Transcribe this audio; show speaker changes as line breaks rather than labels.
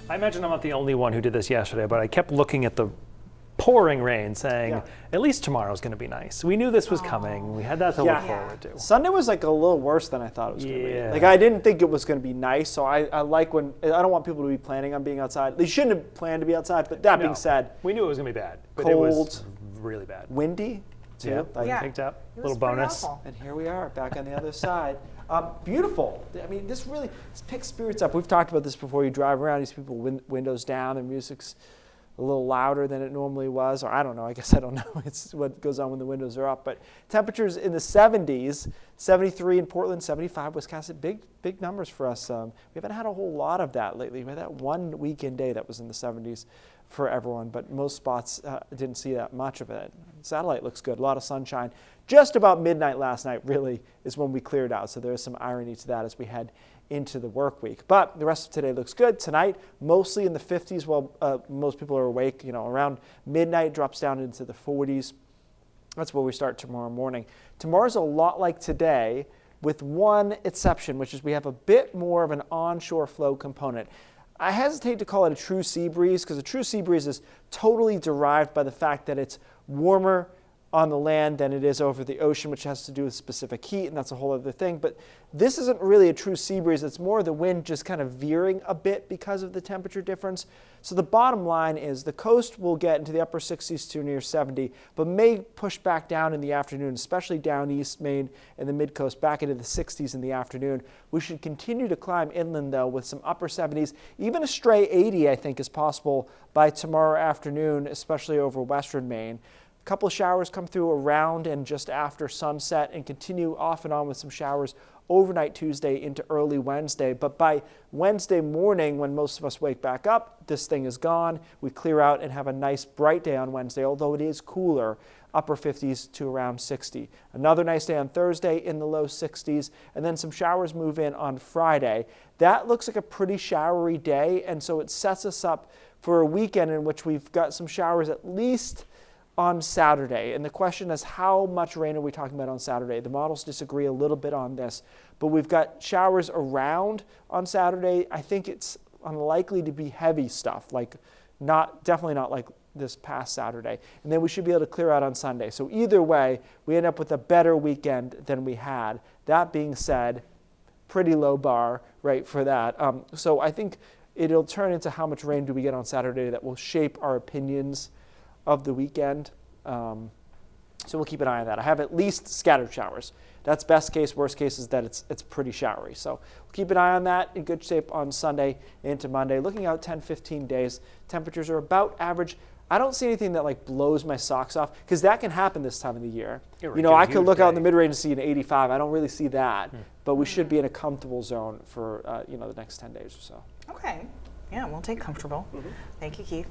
I imagine I'm not the only one who did this yesterday, but I kept looking at the pouring rain saying, at least tomorrow's going to be nice. We knew this was coming. We had that to look forward to.
Sunday was like a little worse than I thought it was going to be. Like I didn't think it was going to be nice, so I like when, I don't want people to be planning on being outside. They shouldn't have planned to be outside, but that being said.
We knew it was going to be bad, but
cold,
it was really bad.
Windy, too.
Picked up, little bonus.
Awful. And here we are, back on the other side. Beautiful. I mean, this picks spirits up. We've talked about this before. You drive around, these people windows down, their music's a little louder than it normally was, or I don't know. I guess I don't know. It's what goes on when the windows are up. But temperatures in the 70s, 73 in Portland, 75 Wisconsin. Big numbers for us. We haven't had a whole lot of that lately. We had that one weekend day that was in the 70s for everyone, but most spots didn't see that much of it. Satellite looks good. A lot of sunshine. Just about midnight last night really is when we cleared out. So there is some irony to that as we head into the work week. But the rest of today looks good. Tonight, mostly in the 50s while most people are awake. Around midnight, drops down into the 40s. That's where we start tomorrow morning. Tomorrow's a lot like today with one exception, which is we have a bit more of an onshore flow component. I hesitate to call it a true sea breeze because a true sea breeze is totally derived by the fact that it's warmer on the land than it is over the ocean, which has to do with specific heat, and that's a whole other thing. But this isn't really a true sea breeze. It's more the wind just kind of veering a bit because of the temperature difference. So the bottom line is the coast will get into the upper 60s to near 70, but may push back down in the afternoon, especially down east Maine and the mid-coast, back into the 60s in the afternoon. We should continue to climb inland, though, with some upper 70s. Even a stray 80, I think, is possible by tomorrow afternoon, especially over western Maine. A couple of showers come through around and just after sunset and continue off and on with some showers overnight Tuesday into early Wednesday. But by Wednesday morning, when most of us wake back up, this thing is gone. We clear out and have a nice bright day on Wednesday, although it is cooler, upper 50s to around 60. Another nice day on Thursday in the low 60s, and then some showers move in on Friday. That looks like a pretty showery day, and so it sets us up for a weekend in which we've got some showers at least on Saturday. And the question is, how much rain are we talking about on Saturday? The models disagree a little bit on this, but we've got showers around on Saturday. I think it's unlikely to be heavy stuff, definitely not like this past Saturday. And then we should be able to clear out on Sunday. So either way, we end up with a better weekend than we had. That being said, pretty low bar, right, for that. So I think it'll turn into how much rain do we get on Saturday that will shape our opinions of the weekend. So we'll keep an eye on that. I have at least scattered showers. That's best case. Worst case is that it's pretty showery. So we'll keep an eye on that. In good shape on Sunday into Monday. Looking out 10, 15 days, temperatures are about average. I don't see anything that blows my socks off because that can happen this time of the year. I could look out in the mid-range and see an 85. I don't really see that, but we should be in a comfortable zone for the next 10 days or so.
Okay. Yeah, we'll take comfortable. Thank you, Keith.